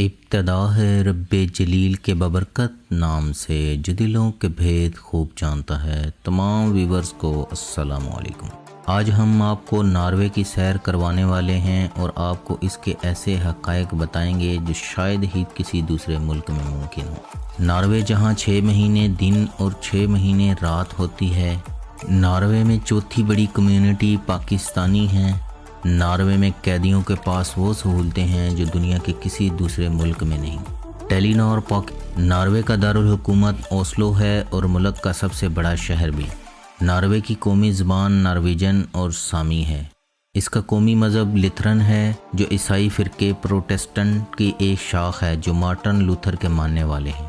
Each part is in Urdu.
ابتدا ہے رب جلیل کے ببرکت نام سے جو دلوں کے بھید خوب جانتا ہے۔ تمام ویورز کو السلام علیکم۔ آج ہم آپ کو ناروے کی سیر کروانے والے ہیں اور آپ کو اس کے ایسے حقائق بتائیں گے جو شاید ہی کسی دوسرے ملک میں ممکن ہو۔ ناروے جہاں 6 مہینے دن اور 6 مہینے رات ہوتی ہے، ناروے میں چوتھی بڑی کمیونٹی پاکستانی ہیں۔ ناروے میں قیدیوں کے پاس وہ سہولتیں ہیں جو دنیا کے کسی دوسرے ملک میں نہیں۔ ٹیلی نور ناروے کا دارالحکومت اوسلو ہے اور ملک کا سب سے بڑا شہر بھی۔ ناروے کی قومی زبان نارویجن اور سامی ہے۔ اس کا قومی مذہب لتھرن ہے جو عیسائی فرقے پروٹسٹنٹ کی ایک شاخ ہے جو مارٹن لوتھر کے ماننے والے ہیں۔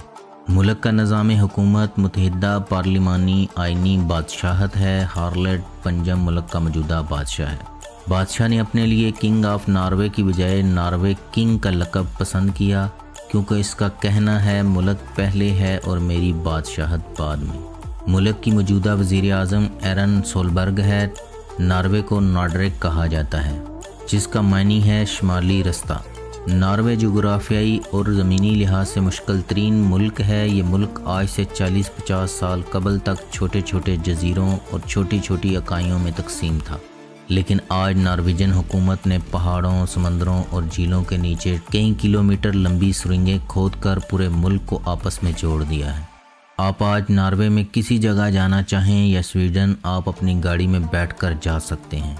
ملک کا نظام حکومت متحدہ پارلیمانی آئینی بادشاہت ہے۔ ہارلڈ پنجم ملک کا موجودہ بادشاہ ہے۔ بادشاہ نے اپنے لیے کنگ آف ناروے کی بجائے ناروے کنگ کا لقب پسند کیا کیونکہ اس کا کہنا ہے ملک پہلے ہے اور میری بادشاہت بعد میں۔ ملک کی موجودہ وزیر اعظم ایرن سولبرگ ہے۔ ناروے کو نارڈرک کہا جاتا ہے جس کا معنی ہے شمالی رستہ۔ ناروے جغرافیائی اور زمینی لحاظ سے مشکل ترین ملک ہے۔ یہ ملک آج سے 40-50 سال قبل تک چھوٹے چھوٹے جزیروں اور چھوٹی چھوٹی اکائیوں میں تقسیم تھا، لیکن آج نارویجن حکومت نے پہاڑوں، سمندروں اور جھیلوں کے نیچے کئی کلومیٹر لمبی سرنگیں کھود کر پورے ملک کو آپس میں جوڑ دیا ہے۔ آپ آج ناروے میں کسی جگہ جانا چاہیں یا سویڈن، آپ اپنی گاڑی میں بیٹھ کر جا سکتے ہیں۔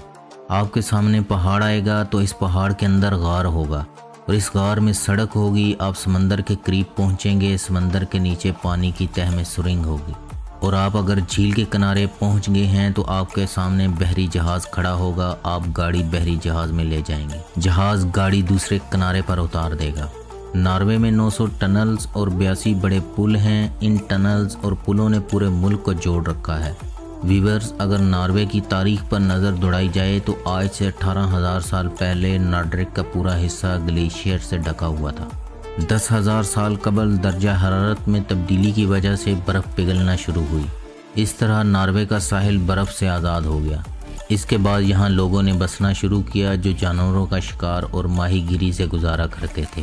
آپ کے سامنے پہاڑ آئے گا تو اس پہاڑ کے اندر غار ہوگا اور اس غار میں سڑک ہوگی۔ آپ سمندر کے قریب پہنچیں گے، سمندر کے نیچے پانی کی تہہ میں سرنگ ہوگی، اور آپ اگر جھیل کے کنارے پہنچ گئے ہیں تو آپ کے سامنے بحری جہاز کھڑا ہوگا۔ آپ گاڑی بحری جہاز میں لے جائیں گے، جہاز گاڑی دوسرے کنارے پر اتار دے گا۔ ناروے میں 900 ٹنلز اور 82 بڑے پل ہیں۔ ان ٹنلز اور پلوں نے پورے ملک کو جوڑ رکھا ہے۔ ویورز، اگر ناروے کی تاریخ پر نظر دوڑائی جائے تو آج سے 18,000 سال پہلے نارڈرک کا پورا حصہ گلیشیئر سے ڈھکا ہوا تھا۔ 10,000 سال قبل درجہ حرارت میں تبدیلی کی وجہ سے برف پگھلنا شروع ہوئی۔ اس طرح ناروے کا ساحل برف سے آزاد ہو گیا۔ اس کے بعد یہاں لوگوں نے بسنا شروع کیا جو جانوروں کا شکار اور ماہی گیری سے گزارا کرتے تھے۔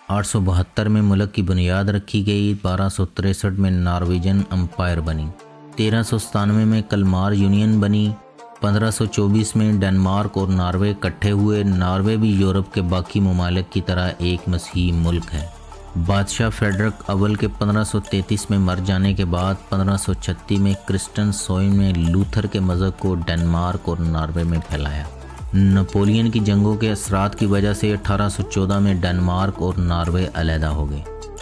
872 میں ملک کی بنیاد رکھی گئی۔ 1263 میں نارویجن امپائر بنی۔ 1397 میں کلمار یونین بنی۔ 1524 میں ڈنمارک اور ناروے اکٹھے ہوئے۔ ناروے بھی یورپ کے باقی ممالک کی طرح ایک مسیحی ملک ہے۔ بادشاہ فریڈرک اول کے 1533 میں مر جانے کے بعد 1536 میں کرسٹن سوئن نے لوتھر کے مذہب کو ڈنمارک اور ناروے میں پھیلایا۔ نپولین کی جنگوں کے اثرات کی وجہ سے 1814 میں ڈنمارک اور ناروے علیحدہ ہو گئے۔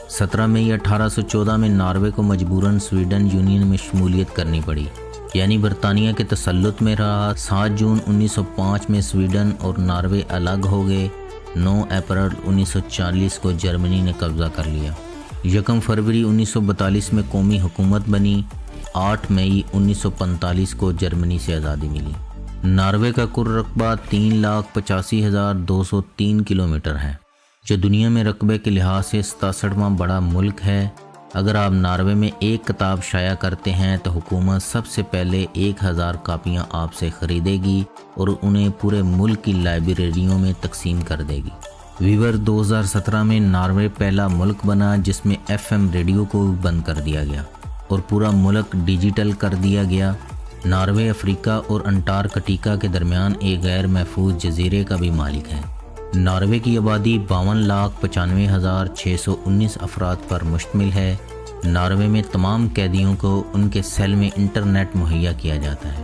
17 مئی 1814 میں ناروے کو مجبوراً سویڈن یونین میں شمولیت کرنی پڑی، یعنی برطانیہ کے تسلط میں رہا۔ 7 جون 1905 میں سویڈن اور ناروے الگ ہو گئے۔ 9 اپریل 1940 کو جرمنی نے قبضہ کر لیا۔ 1 فروری 1942 میں قومی حکومت بنی۔ 8 مئی 1945 کو جرمنی سے آزادی ملی۔ ناروے کا کل رقبہ 3,85,203 کلومیٹر ہے، جو دنیا میں رقبے کے لحاظ سے 67واں بڑا ملک ہے۔ اگر آپ ناروے میں ایک کتاب شائع کرتے ہیں تو حکومت سب سے پہلے 1000 کاپیاں آپ سے خریدے گی اور انہیں پورے ملک کی لائبریریوں میں تقسیم کر دے گی۔ ویور، 2017 میں ناروے پہلا ملک بنا جس میں FM ریڈیو کو بند کر دیا گیا اور پورا ملک ڈیجیٹل کر دیا گیا۔ ناروے افریقہ اور انٹارکٹیکا کے درمیان ایک غیر محفوظ جزیرے کا بھی مالک ہے۔ ناروے کی آبادی 52,95,619 افراد پر مشتمل ہے۔ ناروے میں تمام قیدیوں کو ان کے سیل میں انٹرنیٹ مہیا کیا جاتا ہے۔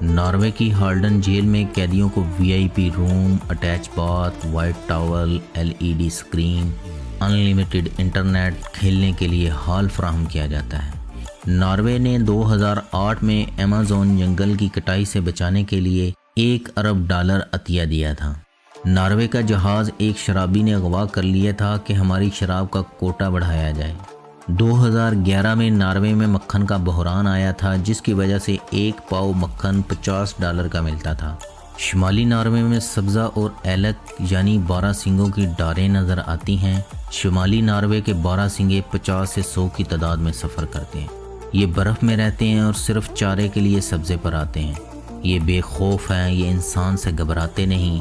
ناروے کی ہالڈن جیل میں قیدیوں کو VIP room, attach bath, white towel, LED screen, unlimited internet, کھیلنے کے لیے ہال فراہم کیا جاتا ہے۔ ناروے نے 2008 میں ایمیزون جنگل کی کٹائی سے بچانے کے لیے $1 ارب عطیہ دیا تھا۔ ناروے کا جہاز ایک شرابی نے اغوا کر لیا تھا کہ ہماری شراب کا کوٹا بڑھایا جائے۔ 2011 میں ناروے میں مکھن کا بحران آیا تھا جس کی وجہ سے 1 پاؤ مکھن $50 کا ملتا تھا۔ شمالی ناروے میں سبزہ اور ایلک یعنی 12 سینگوں کی ڈاریں نظر آتی ہیں۔ شمالی ناروے کے 12 سینگے 50 سے 100 کی تعداد میں سفر کرتے ہیں۔ یہ برف میں رہتے ہیں اور صرف چارے کے لیے سبزے پر آتے ہیں۔ یہ بے خوف ہیں، یہ انسان سے گھبراتے نہیں۔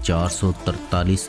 443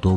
2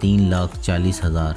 3,40,000।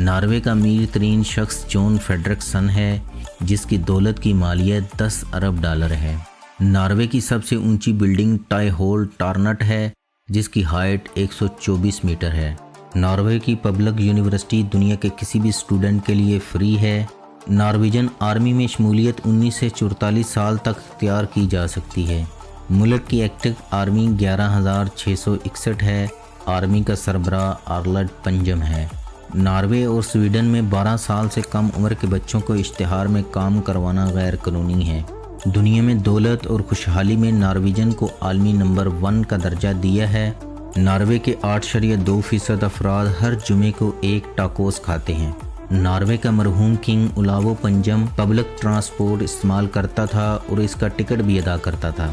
ناروے کا امیر ترین شخص جون فریڈرکسن ہے جس کی دولت کی مالیت 10 ارب ڈالر ہے۔ ناروے کی سب سے اونچی بلڈنگ ٹائی ہول ٹارنٹ ہے جس کی ہائٹ 124 میٹر ہے۔ ناروے کی پبلک یونیورسٹی دنیا کے کسی بھی اسٹوڈنٹ کے لیے فری ہے۔ نارویجن آرمی میں شمولیت 19 سے 44 سال تک اختیار کی جا سکتی ہے۔ ملک کی ایکٹیو آرمی 11,661 ہے۔ آرمی کا سربراہ آرلڈ پنجم ہے۔ ناروے اور سویڈن میں 12 سال سے کم عمر کے بچوں کو اشتہار میں کام کروانا غیر قانونی ہے۔ دنیا میں دولت اور خوشحالی میں نارویجن کو عالمی نمبر 1 کا درجہ دیا ہے۔ ناروے کے 8.2% افراد ہر جمعے کو ایک ٹاکوس کھاتے ہیں۔ ناروے کا مرحوم کنگ اولاو پنجم پبلک ٹرانسپورٹ استعمال کرتا تھا اور اس کا ٹکٹ بھی ادا کرتا تھا۔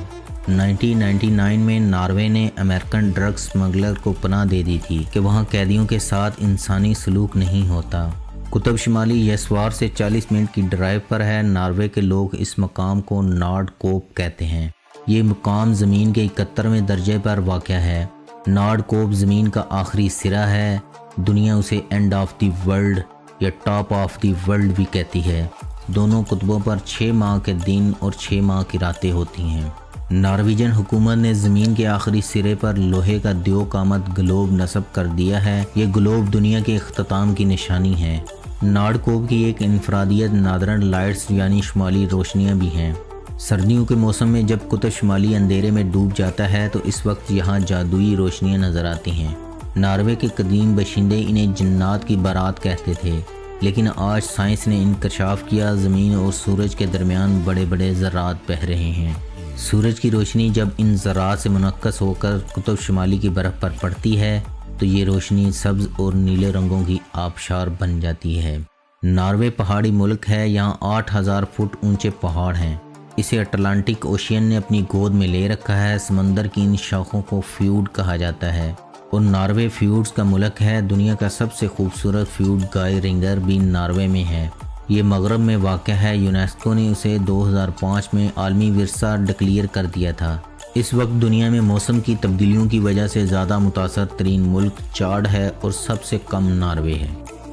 1999 میں ناروے نے امریکن ڈرگ سمگلر کو پناہ دے دی تھی کہ وہاں قیدیوں کے ساتھ انسانی سلوک نہیں ہوتا۔ قطب شمالی یسوار سے 40 منٹ کی ڈرائیو پر ہے۔ ناروے کے لوگ اس مقام کو نارڈ کوپ کہتے ہیں۔ یہ مقام زمین کے 71ویں درجے پر واقع ہے۔ نارڈ کوپ زمین کا آخری سرا ہے۔ دنیا اسے اینڈ آف دی ورلڈ یا ٹاپ آف دی ورلڈ بھی کہتی ہے۔ دونوں قطبوں پر 6 ماہ کے دن اور 6 ماہ کی راتیں ہوتی ہیں۔ نارویجن حکومت نے زمین کے آخری سرے پر لوہے کا دیوک آمد گلوب نصب کر دیا ہے۔ یہ گلوب دنیا کے اختتام کی نشانی ہے۔ نارڈ کوپ کی ایک انفرادیت نادرن لائٹس یعنی شمالی روشنیاں بھی ہیں۔ سردیوں کے موسم میں جب قطب شمالی اندھیرے میں ڈوب جاتا ہے تو اس وقت یہاں جادوئی روشنیاں نظر آتی ہیں۔ ناروے کے قدیم باشندے انہیں جنات کی بارات کہتے تھے، لیکن آج سائنس نے انکشاف کیا زمین اور سورج کے درمیان بڑے بڑے ذرات بہہ رہے ہیں۔ سورج کی روشنی جب ان ذرات سے منعکس ہو کر قطب شمالی کی برف پر پڑتی ہے تو یہ روشنی سبز اور نیلے رنگوں کی آبشار بن جاتی ہے۔ ناروے پہاڑی ملک ہے۔ یہاں 8,000 فٹ اونچے پہاڑ ہیں۔ اسے اٹلانٹک اوشین نے اپنی گود میں لے رکھا ہے۔ سمندر کی ان شاخوں کو فیوڈ کہا جاتا ہے اور ناروے فیوڈز کا ملک ہے۔ دنیا کا سب سے خوبصورت فیوڈ گائے رنگر بھی ناروے میں ہے۔ یہ مغرب میں واقع ہے۔ یونیسکو نے اسے 2005 میں عالمی ورثہ ڈکلیئر کر دیا تھا۔ اس وقت دنیا میں موسم کی تبدیلیوں کی وجہ سے زیادہ متاثر ترین ملک چاڈ ہے اور سب سے کم ناروے ہے۔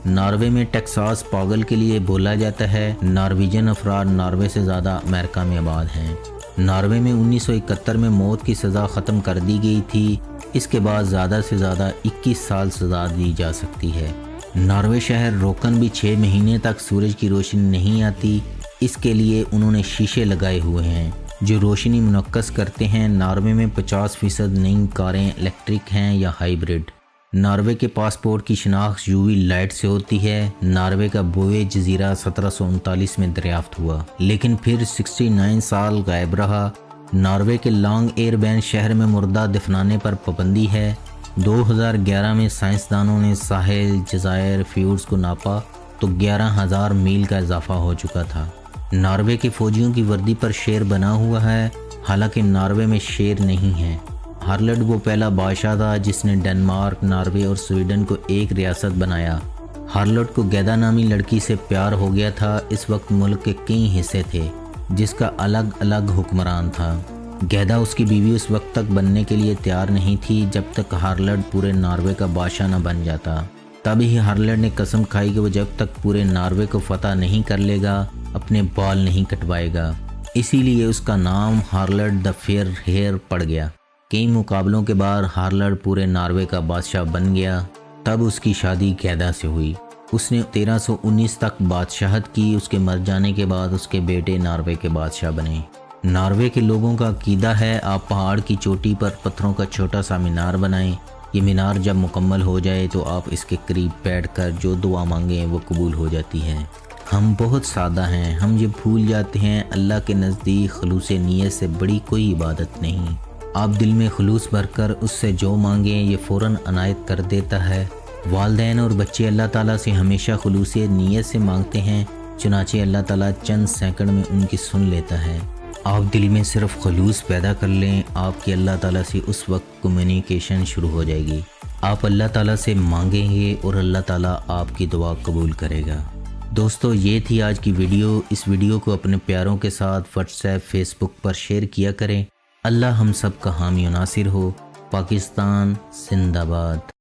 ناروے میں ٹیکساس پاگل کے لیے بولا جاتا ہے۔ نارویجن افراد ناروے سے زیادہ امریکہ میں آباد ہیں۔ ناروے میں 1971 میں موت کی سزا ختم کر دی گئی تھی۔ اس کے بعد زیادہ سے زیادہ 21 سال سزا دی جا سکتی ہے۔ ناروے شہر روکن بھی 6 مہینے تک سورج کی روشنی نہیں آتی۔ اس کے لیے انہوں نے شیشے لگائے ہوئے ہیں جو روشنی منعکس کرتے ہیں۔ ناروے میں 50% نئی کاریں الیکٹرک ہیں یا ہائیبرڈ۔ ناروے کے پاسپورٹ کی شناخت UV لائٹ سے ہوتی ہے۔ ناروے کا بوئے جزیرہ 1739 میں دریافت ہوا لیکن پھر 69 سال غائب رہا۔ ناروے کے لانگ ایئر بین شہر میں مردہ دفنانے پر پابندی ہے۔ 2011 میں سائنسدانوں نے ساحل جزائر فیوڈز کو ناپا تو 11,000 میل کا اضافہ ہو چکا تھا۔ ناروے کے فوجیوں کی وردی پر شیر بنا ہوا ہے، حالانکہ ناروے میں شیر نہیں ہے۔ ہارلڈ وہ پہلا بادشاہ تھا جس نے ڈنمارک، ناروے اور سویڈن کو ایک ریاست بنایا۔ ہارلڈ کو گیدا نامی لڑکی سے پیار ہو گیا تھا۔ اس وقت ملک کے کئی حصے تھے جس کا الگ الگ حکمران تھا۔ گیدا اس کی بیوی اس وقت تک بننے کے لیے تیار نہیں تھی جب تک ہارلڈ پورے ناروے کا بادشاہ نہ بن جاتا۔ تب ہی ہارلڈ نے قسم کھائی کہ وہ جب تک پورے ناروے کو فتح نہیں کر لے گا اپنے بال نہیں کٹوائے گا۔ اسی لیے اس کا نام ہارلڈ دا فیئر ہیئر پڑ گیا۔ کئی مقابلوں کے بعد ہارلڈ پورے ناروے کا بادشاہ بن گیا۔ تب اس کی شادی گیدا سے ہوئی۔ اس نے 1319 تک بادشاہت کی۔ اس کے مر جانے کے بعد اس کے بیٹے ناروے کے بادشاہ بنے۔ ناروے کے لوگوں کا عقیدہ ہے آپ پہاڑ کی چوٹی پر پتھروں کا چھوٹا سا مینار بنائیں۔ یہ مینار جب مکمل ہو جائے تو آپ اس کے قریب بیٹھ کر جو دعا مانگیں وہ قبول ہو جاتی ہے۔ ہم بہت سادہ ہیں۔ ہم یہ بھول جاتے ہیں اللہ کے نزدیک خلوص نیت سے بڑی کوئی عبادت نہیں۔ آپ دل میں خلوص بھر کر اس سے جو مانگیں یہ فوراً عنایت کر دیتا ہے۔ والدین اور بچے اللہ تعالیٰ سے ہمیشہ خلوص نیت سے مانگتے ہیں، چنانچہ اللہ تعالیٰ چند سیکنڈ میں ان کی سن لیتا ہے۔ آپ دل میں صرف خلوص پیدا کر لیں، آپ کی اللہ تعالیٰ سے اس وقت کمیونیکیشن شروع ہو جائے گی۔ آپ اللہ تعالیٰ سے مانگیں گے اور اللہ تعالیٰ آپ کی دعا قبول کرے گا۔ دوستو یہ تھی آج کی ویڈیو۔ اس ویڈیو کو اپنے پیاروں کے ساتھ واٹس ایپ، فیس بک پر شیئر کیا کریں۔ اللہ ہم سب کا حامی و ناصر ہو۔ پاکستان زندہ باد۔